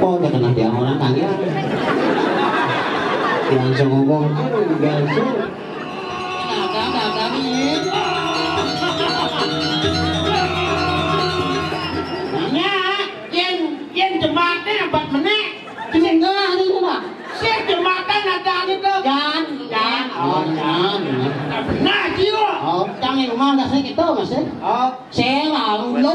Oh, udah kena dia orang kaya. Langsung ngomong, biasa. Dagang ini. Nanya, yang jembatan apa meneh? Ini enggak, ini enggak. Si jembatan ada itu. Jangan. Oh, jangan. Benar jiwa. Oh, jangan rumah kasih gitu, Mas. Oh, saya lalu lu.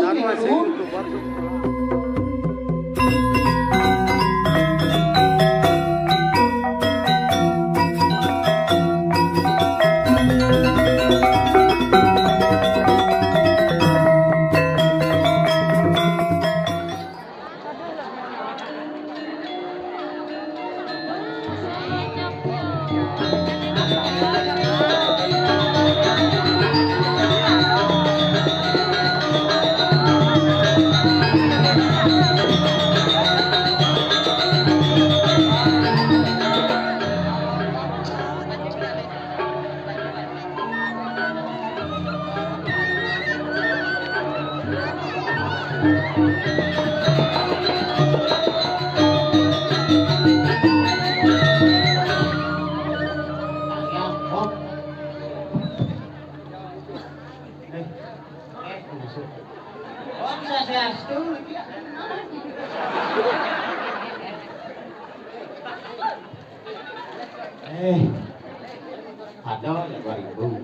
Ada ya 2000.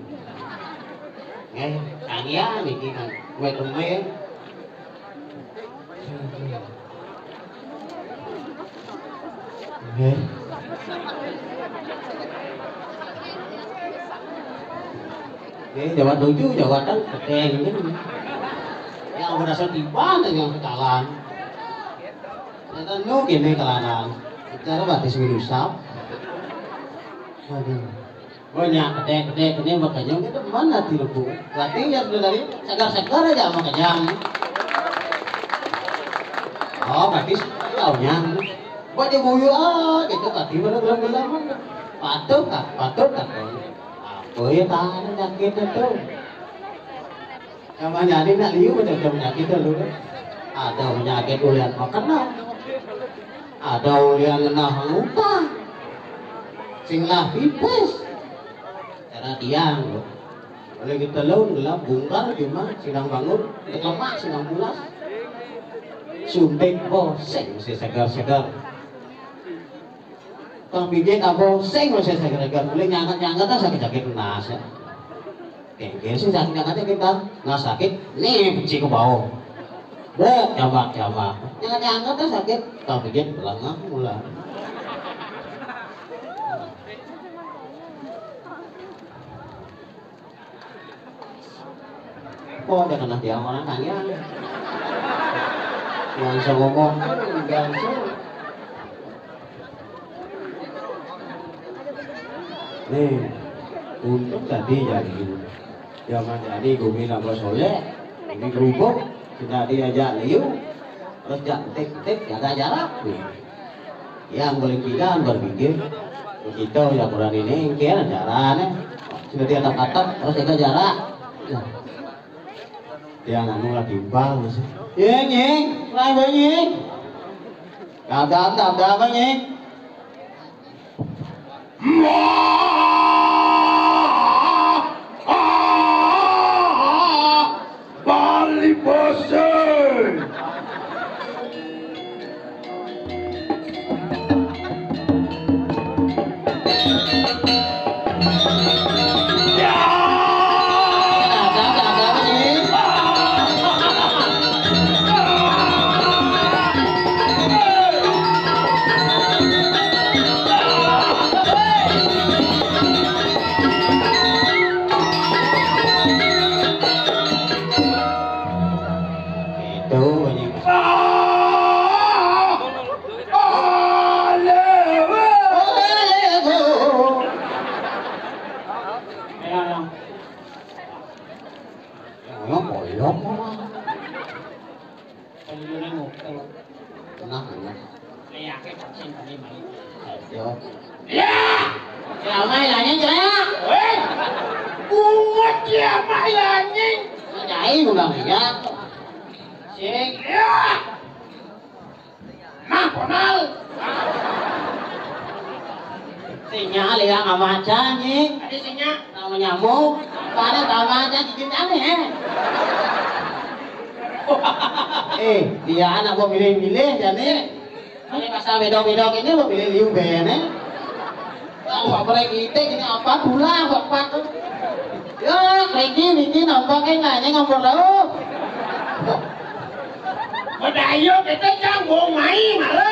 Kaya niki kan kue temen. Jawa 7, Jawa Tengah, keteng gitu. Yang berasa tiba yang kekalan. Ternyata nu kini kelanan. Cara batis minusap. Waduh. Banyak kedek ini makanya kita mana tiru bu? Berarti ya dari segar aja makanya. Oh berarti tahunya. Baca buyu gitu berarti belum. Patut kan? Apa ya tahan nyakit itu? Sama jadi nak liu betul penyakit dulu. Ada penyakit ulian makanan. Ada ulian kena muka. Singlah pipes. Cara tiang oleh kita laun gelap bungkar cuma sidang bangun lemak sidang pulas suntik boseng masih segar kang bijek boseng masih segar boleh nyangkat lah sakit nas kengkeng sih sakit kita nggak sakit nih benci ke bawah jambak nyangkat lah sakit kang bijek belakang mulai. Oh, udah kena dia orang kaya. Langsung ngomong, biasa. Nih, untuk tadi jadi zaman jadi gumi nama soleh, ini kerupuk sudah diajak liu, terus tik jaga jarak. Yang boleh kita berpikir, begitu ya Quran ini kira jaraknya sudah dia kata terus jaga jarak. Dia nganu lagi bang sih. Nying, lagi nying. Kagak apa nying. Bali bose. Ronald. Sinyal ya nggak aja nih. Tadi sinyal. Nama nyamuk. Pada sama aja cincin aneh. Dia anak gua milih-milih jadi. Ini pasal bedok-bedok ini gua pilih liu bene. Wah, mereka itu ini apa pula buat tuh. Ya, Riki nampak cái này nó ngomong đâu. Dayo kita canggung main malu.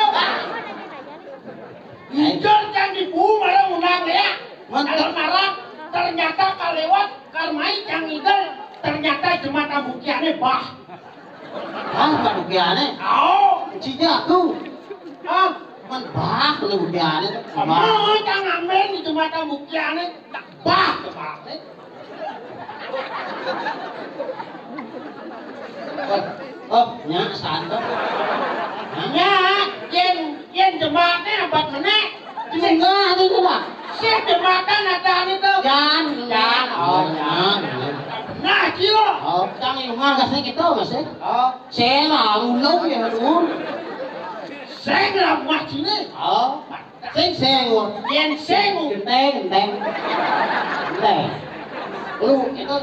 Hijau can dipu malu undang ya. Kalau marah ternyata kalewat karmai cang idel ternyata jemaat bukiane bah. Bah bukiane. Oh, cinya tuh. Ah, man bah bukiane. Mau cang amen di jemaat bukiane tak bah kemarin. Oh, nya santai. Nya, yen jemaatnya abad menek. Enggak, itu lah. Siap jemaatan ada itu. Jangan. Oh, jangan. Nah, kilo. Oh, jangan rumah kasih gitu, Mas. Oh, saya lah ulung ya, dulu. Saya lah buat sini. Oh, seng. Yen seng. Genteng. Lu itu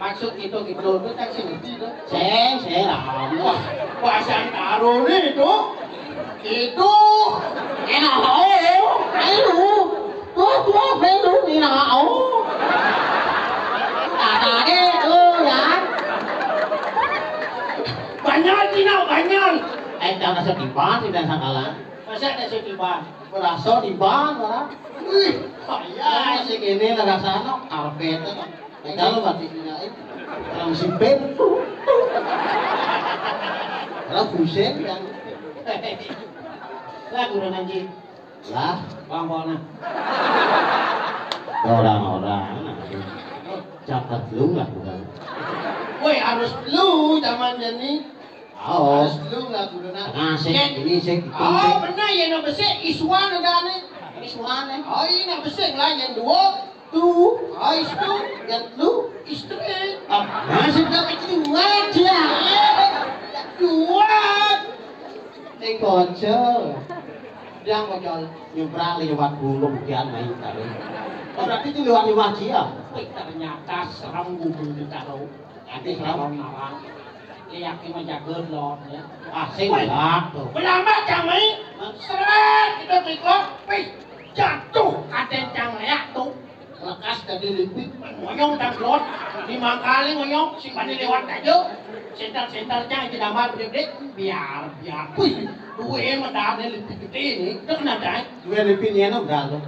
maksud itu gitu kan sih ngerti tuh. Seng lah. Wah, bahasa Taro nih itu enak lu enak ya banyak jangan setiban tidak sangkalan masa ada setiban berasa tiban orang ya segini lah rasanya karpet kalau batiknya itu kalau simpel kalau pusing kan lah guru nanti lah bang bona orang catat lu lah bukan woi harus lu zaman ini harus lu lah guru nanti ini sih oh benar ya no besi iswan ada nih iswan oh ini besi lah yang dua tuh itu yang lu istri masih dapat dua aja dua ini bocor yang bocor nyebrang lewat bulu bukian main tadi berarti itu lewat dia ternyata serem gubul ditaruh nanti serem orang yakin menjaga lot ya asing lah tuh berlama kami seret kita pikir jatuh ada yang leak tuh lekas dari limpit ngonyong dan lot 5 kali ngonyong simpan lewat aja sental-sentalnya aja damar gede biar wih dua medalnya lebih gede ini itu kenapa dua lipinnya udah tuh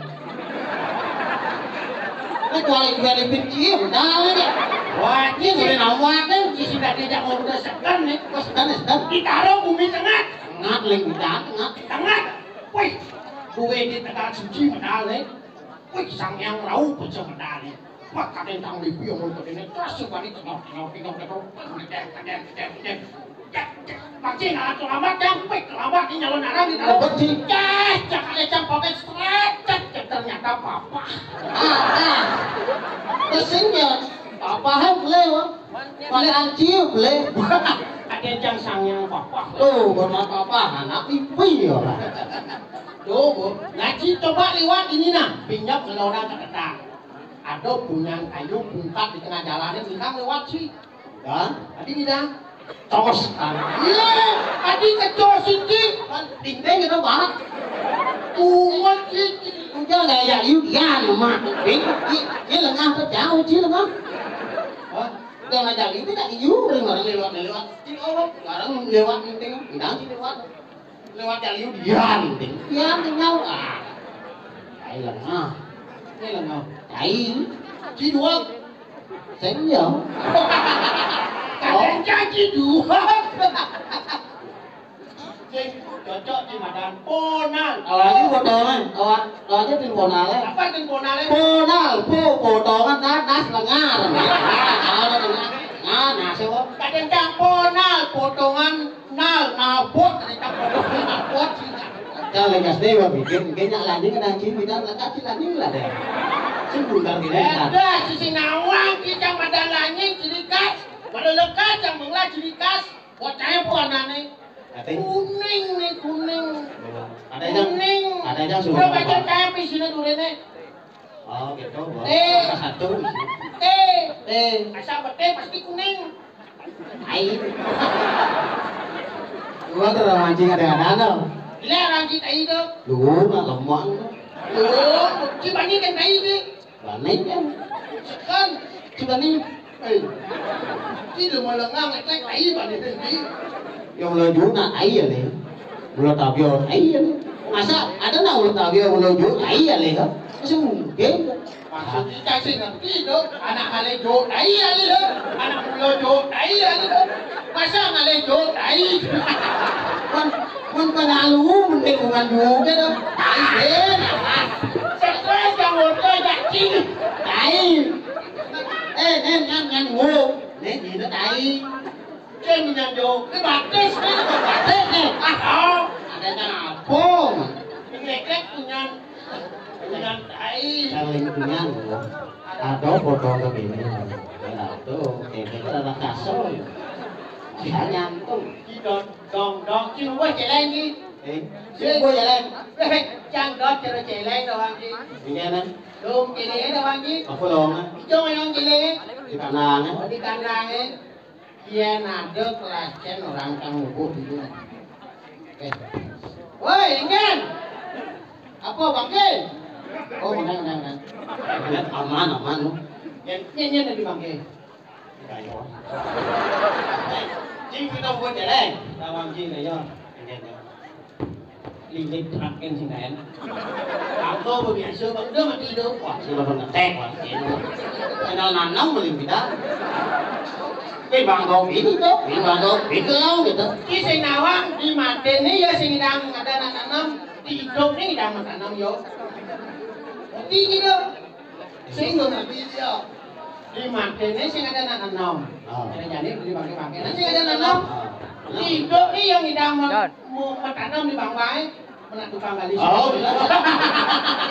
ini kuali dua lipin iya udah aja wah ini boleh nawak kan sudah tidak mau udah segan nih segan ditaruh bumi tengah link di tengah wih dua di tengah suci medalnya wih sang yang rau pecah medalnya wah kadang tang lipi yang mau kadang terus sekali tengok Pakcing alat kelamat yang wih kelamat ini nyalon arang di dalam jangan lecang pakai stretch ternyata papa pesingnya papa kan boleh pada cium boleh ada yang sang yang papa tuh karena papa anak pipi orang tuh bu ngaji coba lewat ini nah pinjam ke orang ketang ada bunyan kayu bungkat di tengah jalannya bintang lewat sih kan tadi bidang cos kan iya tadi kecos ini tinggal gitu banget tuan sih udah gaya yukian mah ini lengah tuh jauh sih lengah udah ngajak itu tak iu orang lewat ini orang sekarang lewat penting bidang sih lewat jalur dian tinggal kayak lengah ini lengah kayak ci dua senyum kalian janji dua cocok di madan ponal awalnya potongan awalnya tin ponalnya apa tin ponalnya potongan das lengar nah siapa kadang cang ponal potongan nabot kita potongan nabot kalau legas dewa bikin kayaknya kadang kita lekas landing lah deh sebentar ada sisi nawang kita madan langit ciri khas pada lekas yang mengelah ciri khas bocahnya bukan aneh Kuning nih kuning. Ada yang sudah. Udah baca kami sini dulu nih. Oh gitu. Satu. T. Asal bete pasti kuning. Air. Gua terus mancing ada. Bila ranjit air tu. Lu nggak lemah. Lu, cibani kan air ni. Banyak kan. Kan, cibani. Tidak malah nggak ngecek air bani ni. Yang lo nak air ni. Mulut tabio air ni. Masa ada nak mulut tabio mulut air ni kan? Masih mungkin. Maksud kita sih ngerti tu. Anak Malejo air ni tu. Anak Mulojo air ni tu. Masa Malejo air. Kan pengalu mendengungan juga tu. Air. Sesuai yang orang jacing. Air. Ngan ngô. Nè gì nó air. Trên mình vô cái batis ni tu batis ni. Ada apa? Ngekek punya. Dengan air. Saling punya. Ada foto kami ni. Kalau tu, kita ada kasar. Kita nyantung. Đòn chứ không có chạy lên đi. Chứ không có chạy lên. Chăng đó cho nó chạy lên đâu anh chị. Đi nghe nè. Đúng chạy lên đâu anh chị. Ở phố lồn á. Cho mày không chạy lên. Đi Cà Nàng á. Đi Cà Nàng ấy. Kia là được là chén orang trong một cuộc thì này. Woi, Engen. Apa Bang Gen? Oh, menang. Aman lu. Nyen là đi Bang Gen. Chính cái đâu có chạy lên. Tao làm chi này cho. Linh thật cái gì này. Tao tô bởi vì xưa vẫn đứa mà đi đâu quả. Xưa vẫn là tẹt quả. Cho nên là nóng mà liền bị đá. Cái bằng đồ biển đó. Biển cứ lâu vậy đó. Cái sinh nào á, đi mà trên ấy giờ sinh đang ada anak tanam, di hidung ini đang mà tanam yo. Đi gitu. Sinh rồi là đi chưa? Di mà trên ấy sinh ada anak tanam. Ada jadi di bangkai-bangkai. Nanti ada tanam. Di hidung ini yang đang mà tanam di bangkai. Mana tukang gali. Oh.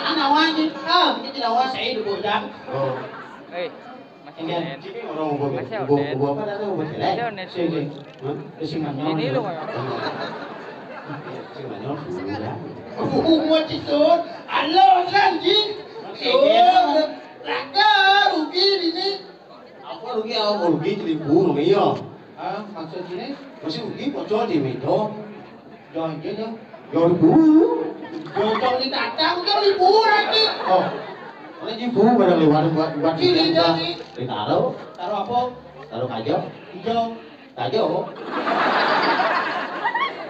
Cái nào anh chứ? Cái nào anh sẽ được bồi đám. Ê, masih Nghe net. chỉ cái màu đồ của cái đó đâu mà chạy lên. Masih net. Cái sinh mặt nhau. Ini lu kayak. Sinh mặt nhau. Mau citur, alo kan ji. Oh, laka rugi ini. Apa rugi apa rugi jadi burung iya. Maksud ini? Masih rugi bocor di meja. Jangan gitu. Yo burung. Jangan ditatang, jangan libur lagi. Oh. Oleh ibu pada lewat buat Cili kita. jadi. Ditaruh, Taruh apa? taruh kajo. Hijau. Kajo.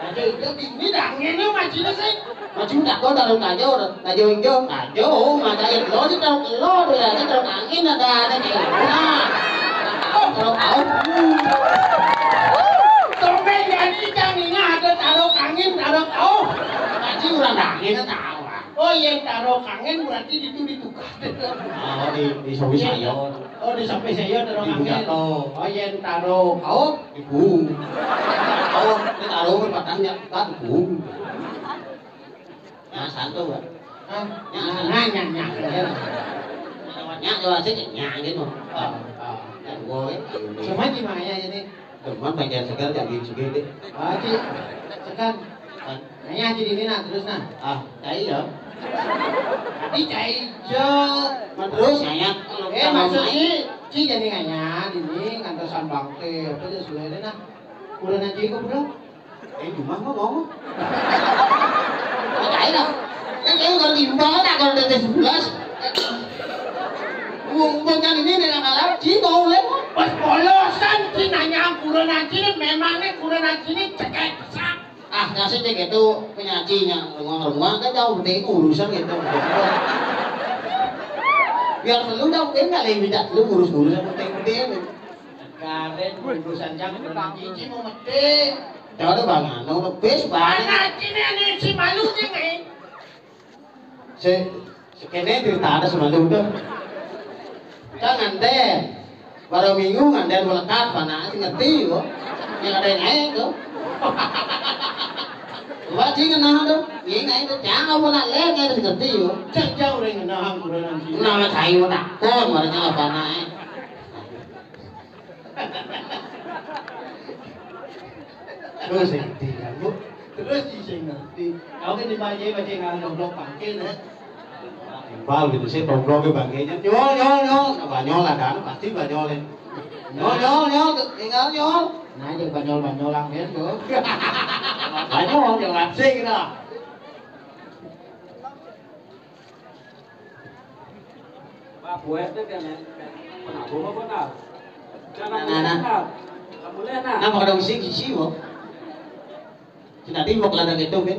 Ada hijau ini dangin itu macam sih. Mà chúng ta có taruh kajo, kajo hijau, kajo mà kayak lo chứ đâu lo rồi là cái taruh angin ada kayak nah. Taruh áo. Tomeng jadi jangan ada taruh angin, taruh kau. Kaji orang angin nó tahu à. Oh yang taruh angin berarti itu ditukar. Di sawi saya. Oh di sampai saya taruh Ibu angin. jatuh. Oh yang taruh kau. Ibu. Oh, cái taruh cái batang nya kan ibu. Nah, santu à. Nyak. Nhạc cho anh thích nhạc gitu. Dan gue Cuma gimana ya ini? teman pengen segar jadi segini. Haji, sekarang nanya haji ini nah terus nah. Đấy rồi. Tadi cai jo. Mà terus nyanyi. Maksudnya Ci jadi nanya ini ngantosan bangke apa dia sudah ada nah. Udah nanti kok bro? Cuma ngomong. Đấy đâu. Cái còn tìm đó đã còn được 11. Bukan ini dengan alat Cino leh. Pas polosan Ci nanya kuda nanti ini memangnya kuda nanti ini cekek besar. Ngasih cek itu penyajinya rumah cái đâu penting urusan gitu. Biar lu đâu đến là liền mình đặt lu urusan penting. Karen urusan jangan nanti Ci mau mati. Cho nó bằng nó best bà. Nanti ini si malu sih ngai. Kene cerita ada sama lu tuh. Jangan deh. Baru minggu ngandan melekat pana ngerti kok. Yang ada yang air tuh. Wah chỉ cái nào đâu, nghĩ ngay nó chả đâu có là lé nghe được ngerti kok. Cek jauh dengan nahang kuda nanti. Nama thầy mà đặt con mà nó pana ấy. Terus sing ngerti kan Bu. Terus di sing ngerti. Kau kan dibayar baca ngalong bangke nih. Bal gitu sih tongkrong ke bangkainya. Nyol. Banyol ada pasti banyolin. Nyol, tinggal nyol. Nah, jadi banyol-banyolang kan tuh. Banyol yang lapsing dah. Pak buat itu kan pernah gua pernah. Nah. Kamu lihat nah. Nah, mau ada sisi mo. Sina timok ladang itu kan.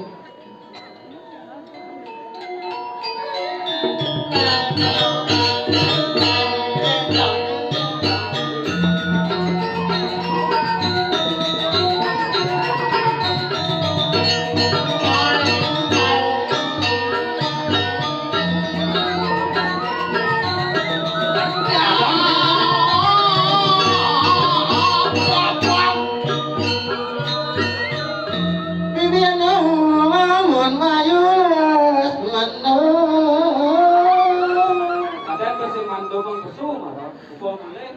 Kadang masih mando mengkesu marah. Uko mulai.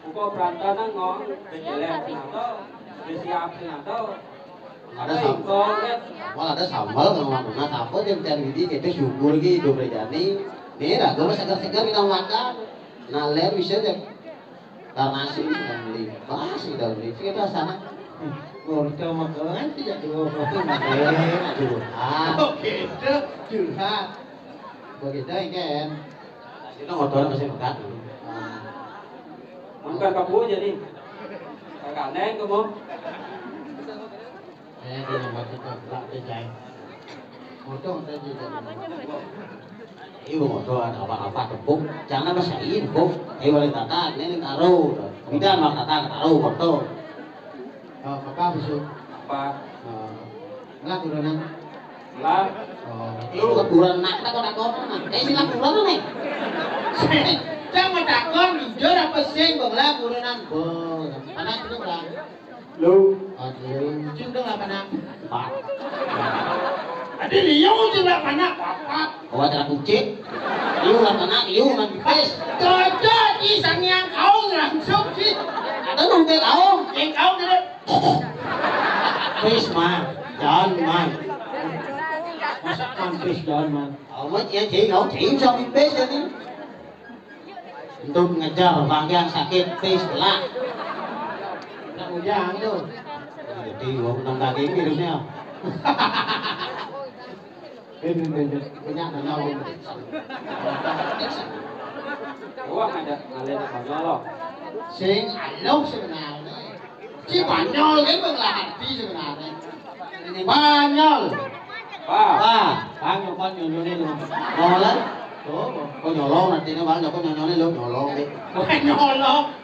Uko berantanan ngong. Bejelek atau bersiap atau Ada sambal, ada sambal kalau makan apa dia mencari di kita syukur gitu berjani. Nih dah, gue segar-segar kita makan. Nah, lihat bisa deh. Tar nasi sudah beli, pas sudah beli. Kita sana. Ngorto makan tidak dua Aduh, Oke, itu curhat. Begitu kan. itu motor masih makan. Bukan kamu jadi. Kakak neng kamu. Dia nomor itu tak terjai. Motor tadi Ibu motor ada apa-apa tepuk, jangan masih tepuk. Boleh tata, ini taruh. Bidan mak tata taruh motor. Papa besok. Apa? Nggak turunan. Lah. Lu keturunan nak tak kau nak. Sila turunan nih. Jangan takon jujur apa sih bangla turunan. Anak itu berang. Lu, Aduh, cuma nggak pernah. pak. Ada liu juga pernah papa. Kau ada kucing. Liu lah anak, liu nanti pes. Cocok isang yang kau langsung sih. Ada nunggu kau. Yang kau tidak. Pes mah, jangan mah. Masa kampus dan man. Ông ấy chỉ ngẫu chỉ cho mình pes ini. Untuk ngejar bagian sakit pes lah. Nak ujang tu. Jadi gua menang daging virusnya. Banyak dan lawan. Wah ada ngalir banyol. Sing along sebenarnya. Si Banyol kan lah hati sebenarnya. Banyol. Pak. Wah, bang con nyolong ini loh. Nyolong. Kau nyolong nanti nó bang kau nyolong ini loh, nyolong deh. Banyol.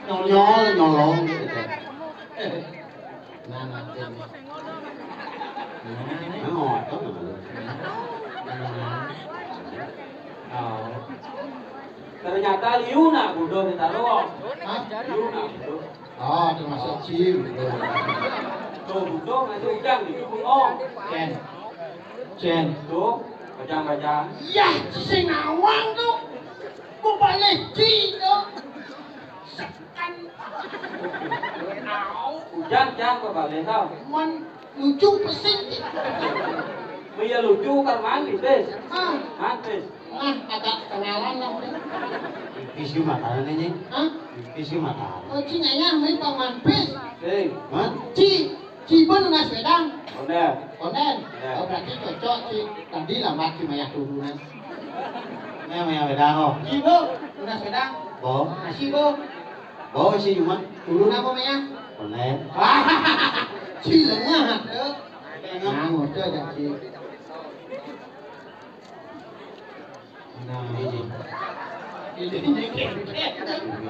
Nyolong gitu. Nah, Ngọt đó. Ternyata liu nak bodoh ditaruh. Hah? Liu nak bodoh. Oh, termasuk cium. Tuh bodoh nanti ujang di bungong. Chen. Tuh bajang-bajang. Ya, si nawang tu. Kau balik ci tu. Sekan. Ujang jang ke balik tau. Man lucu pesing. Bây giờ lucu kan mandi bes. Ah, Mandi. nah agak kenalan lah. Pipis yung mata na niya. Hah? Pipis yung mata. Oh, ci nganya may paman pes. Hei, Hah? Ci pun nggak sepedang. udah. Onen. Ya. Oh, berarti cocok ci. Tadi lambat ci mayak turunan. Nghe mày về đa không? Ci bu, udah sepedang. Bố. Nah, ci bu. Bố si dùng mắt. Turun apa maya? Còn lên. Ci lengah tu. Nah, ngotor dah ci. Nah, Cái gì? ini kek.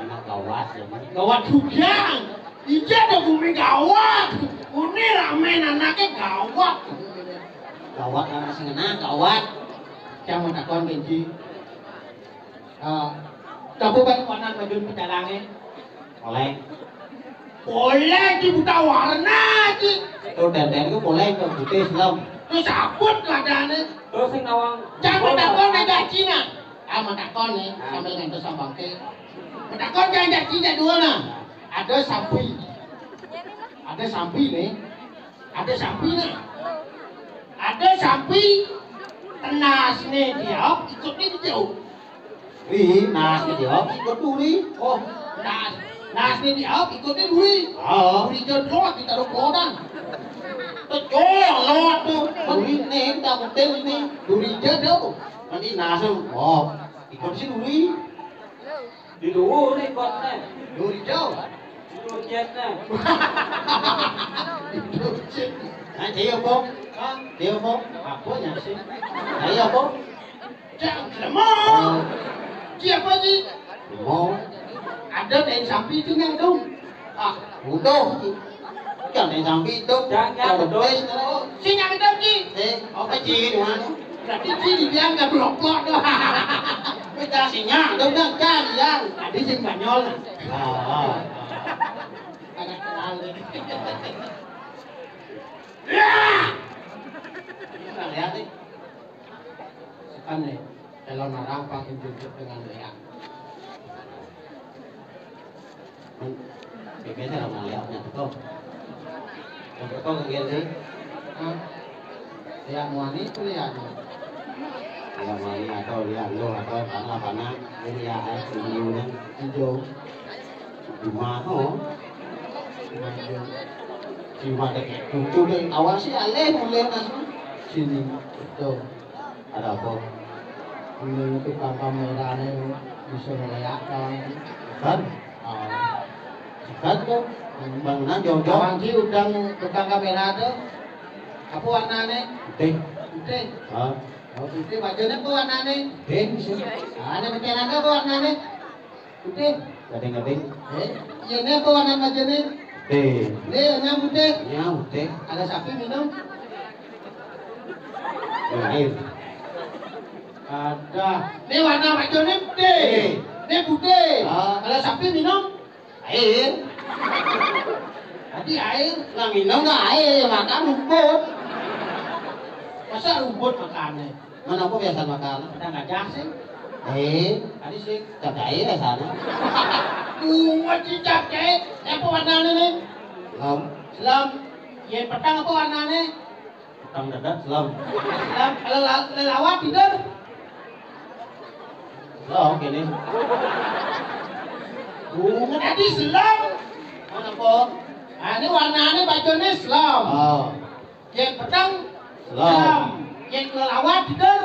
Nó cầu quá rồi. Gawat juga. Ija ada bumi gawat. Ini ramen anaknya gawat. Cầu quá là masih ngena, cầu quá. Jangan takon benci. Kamu kan warna baju pecalangan. Boleh. Boleh di buta warna ji. Tôi đèn có boleh ke putih belum? Terus sabut keadaannya. Terus sing nawang. Jangan takon aja Cina. Sama takon nih, sambil ngantuk sama bangke. Takon jangan jadi dua nah. Ada sapi nih. Ada sapi nih. Ada sapi tenas nih dia ikut nih jauh. Ri, nas cái điều có tu đi. Oh, nas nih dia ikut nih duri. Duri jodoh kita lo kodan. Tuh lo tuh. Duri này ta một tên đi. Duri jodoh. Mà đi nas không? Ikut sih duri. Di luhur ikut nih. Duri jauh. Di luhur jet nih. Anh thấy không bố? Thấy không bố? Apa yang sih? Thấy không bố? Jangan lemah. Siapa sih? Mau. Ada dan sapi itu yang dong. Udah. Chẳng để rằng bị tốt. Jangan Tao được betul. bê. Si yang dong sih. Thế, có cái gì nữa hả? Berarti sih dibilang blok doh. Bây giờ thì nhá, đâu đang ca gì ra? Ada yang Spanyol. Agak kenal deh. Kita lihat nih. Kan nih, kalau narang pakai jujur dengan leak. Cái này là mà lihat nhỉ không? Có cái gì? Leak muani itu leak. Lihat mana atau lihat lo atau tanah ini ya hijau nih. Hijau. Cuma cuma deh cucu deh awal sih aleh mulai masuk Sini. Tuh. ada apa? Ini itu kamera nih bisa melihat kan. Kan? Kan tuh bangunan jauh-jauh. Kawan sih udang tukang kamera tuh. Apa warnanya? Putih. Putih. Ah, Oh, putih bajunya apa warnanya? pink sih. Ada macananya apa warnanya? Putih. Gading-gading. Ini apa warna bajunya? Pink. Ini yang putih. Ya, putih. Ada sapi minum? Air. Ada. Ini warna bajunya putih. Ini putih. Ada sapi minum? Air. Tadi air. Lah minum nggak air, makan rumput. Masa rumput makannya? Mana aku biasa makan? Ada gajah sih? Tadi sih tak air ya sana. Bunga cicak cek. Apa warnanya nih? Selam. Selam. Yang petang apa warnanya? Tang dadat selam. Selam. Kalau lelawat tidur? Selam gini. Bunga tadi selam. Mana po? Ini warnanya bajunya selam. Yang petang? Selam. Yang lelawat tidur?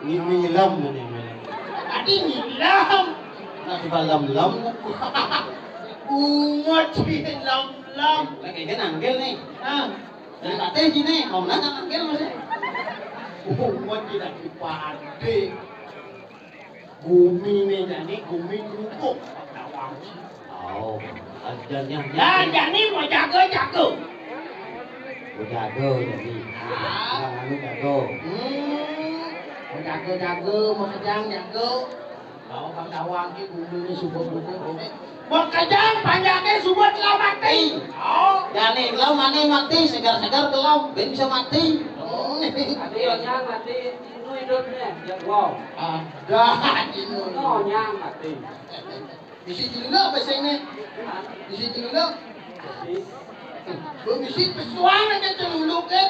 Ngilam ini. Tadi ngilam. Nah, coba lam. Bunga cilam-lam. Lagi kan anggel nih. Dari Nah, tadi gini, mau nanya anggel masih. bunga tidak dipade. Bumi nih, jadi bumi rukuk. Ada wangi. Oh, ajarnya. Dan jadi mau jago-jago. Jago jadi. Anu jago. Mau jago-jago, mau kejang jago. Kalau pada wangi bumi ini subur-subur. Mau kejang panjangnya subur telah mati. Jadi kalau mana mati, segar-segar kalau ben bisa mati. Ada yang mati, itu hidupnya. Yang wow. Ada ini. No, yang mati. Bisi jelek bahasa ini. Bisi jelek. Bisi pesuang aja celuluk ke.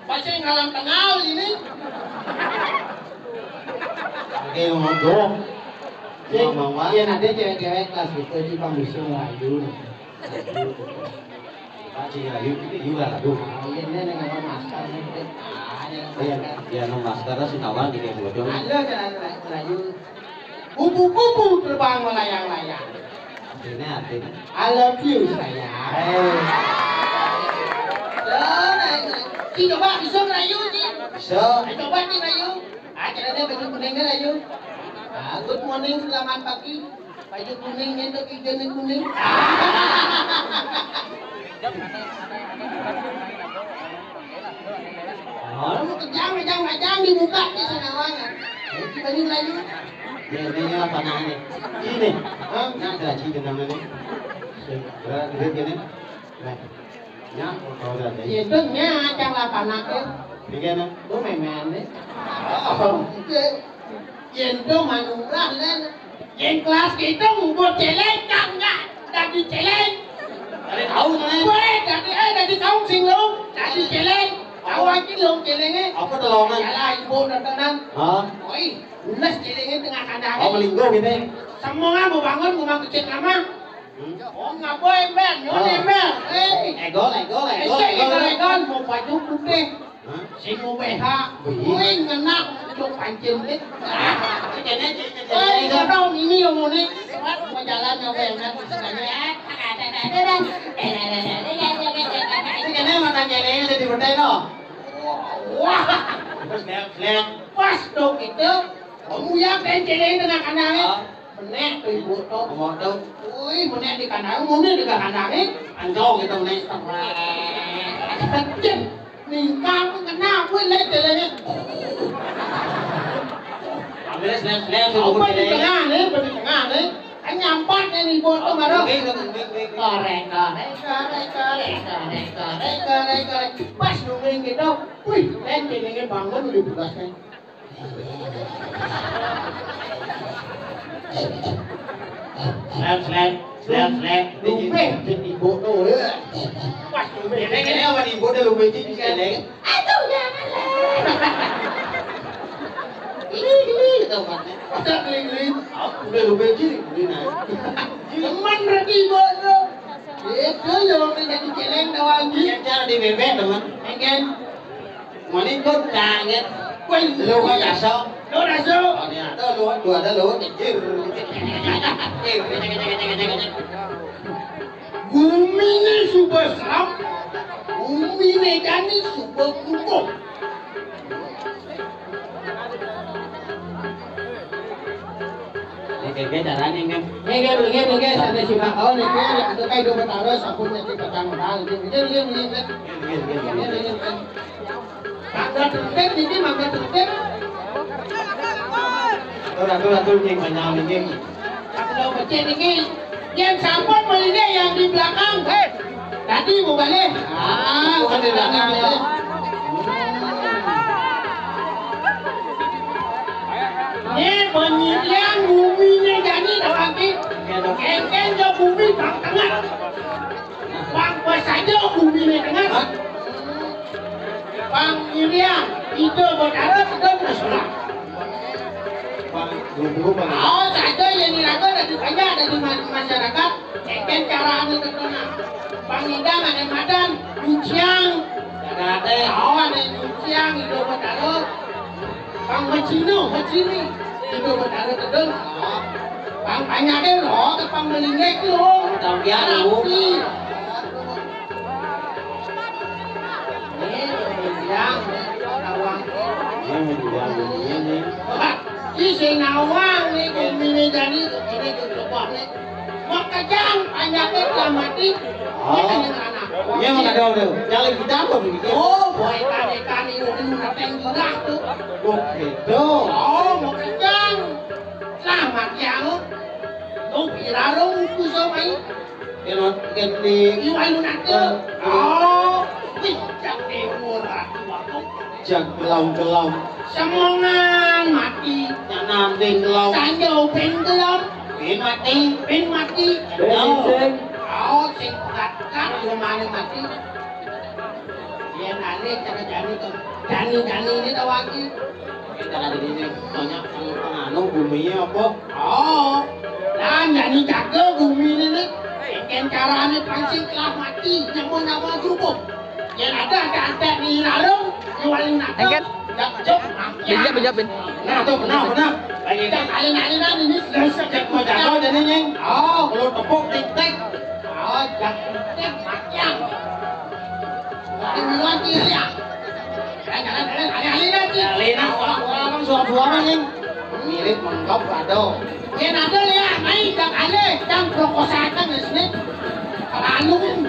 Bahasa yang ngalam tengah ini. Oke, mau dong. Iya nanti cewek-cewek kelas itu di pembisu Melayu. Pasti Melayu itu juga aduh. Iya ini dengan masker nih. Dia no masker sih kawan di kayak bodong. Ada jalan Melayu. Kupu-kupu terbang melayang-layang. Artinya. I love you sayang. Si coba bisa Melayu sih. Bisa. Coba nih Melayu. Caranya baju kuning Melayu. Good morning, selamat pagi. Baju kuning itu hijau kuning. Mau kejang dibuka di sana wangan. Itu baju Melayu. Ini apa namanya? Ini. Nah, ada ciri namanya. Lihat gini. Nah. Nya, kalau ada. Itu nya acang lapanak ya. Begini. Itu memen deh. Itu manurah lên. Yang kelas kita ngumpul celeng kan enggak? Dari celeng. Dari tahu mana? Weh, dari tahu sing lu, dari celeng. Tahu aja lu celengnya. Apa tolongan? Yalah, ibu nontonan. Hah? Oi, lunas celengnya tengah kandang. Oh melinggo gitu. Semua mau bangun, mau kecil lama. Oh, nggak boleh ember, nyonya ember. Egol. Egol, mau baju putih. Sing mau BH, gue ngenak, cok pancing deh. Kalau ini yang mau nih, mau jalan nyoba ember, Kena mata jelenya jadi berdaya no. wah, Lihat. pas dong itu. Kamu yang celeng tengah kandangnya. Menek tuh ibu tuh. Ngomong tuh. Wih, menek di kandang, mau nih di kandangnya. Anjol gitu nih. Kecil, ningkang kena, gue lihat celengnya. Ambil lihat Kau di tengah nih, di tengah nih. Anh nyampat nih ibu tuh nggak dong. Korek. Pas nungguin gitu, wih, lihat celengnya bangun udah begasnya. Lihat. Lupa jadi ibu tuh ya. Pas nungguin. Ini apa nih? Bodoh lu beci di sini. Aduh jangan Ini gitu kan. Masa keliling. Udah lu beci ini nah. Teman berarti ibu tuh. Itu yang jadi celeng doang. Yang cara di bebek teman. Enggak. Mana ikut kangen. Quên Lu kan asal. Lu đã số. Ini ada lu, dua ada lu kecil. Bumi ini super seram. Bumi ini kan ini super kumpul. Bebek caranya kan. Nghe, sampai si Pak Kawan itu itu kayak dua bertaruh sabunnya kita tanggung tanggung. Ini. Mangga tertek ini mangga tertek. Tuh nying banyak nying. Kalau macam ini yang sampun melihat yang di belakang. Tadi mau balik. Bukan di belakang ya. Ini penyediaan buminya jadi lagi. Kengkeng jo bumi bang tengah. Bang saja buminya tengah. Bang Irian itu berada di dalam sebelah. Oh saja yang dilakukan dari banyak dari masyarakat. Kengkeng cara anu terkenal. Bang Ida ada madan, Luciang. Ada. Oh ada Luciang itu berada. Bang Macino itu berada terus. Bang banyaknya loh, ke Bang Melingek loh. Tahu dia lu. Isi nawang nih, kumini jadi ini kelepon nih. Mau kejang, banyaknya telah mati. Iya mah ada udah. Jalan kita apa begitu? Oh, boy ikan itu nateng gerah tuh. Oh gitu. Oh, mau kejang. Selamat yang. Lu kira lu kusah main. Kenot kendi. Iwai lu nanti. Oh, bijak deh murah. Jak gelam. Semongan mati. Jangan gelam. Sanjau pengelam. Mati. Ben mati. Oh, sing kakak lumane mati. Dia nalik cara jani tuh. Jani ini tau lagi. Kita ada di sini banyak penganu buminya apa? Oh, lah jani jaga bumi ini nih. Ken carane pancing telah mati. Nyawa kerupuk. Yang ada di larung. Iwalin nato. Bijak. Nah tuh benar. Lagi kan alin-alinan ini selesai. Cek mau jago jadinya. Oh, Kalau tepuk tik. oh, jak makyang. Ini lagi ya. Jalan, alin-alinan sih. Lena orang suara-suara nih. Mirip mengkop kado. Yan ada ya, may kang ale, kang prokosatan na sini. Paano kung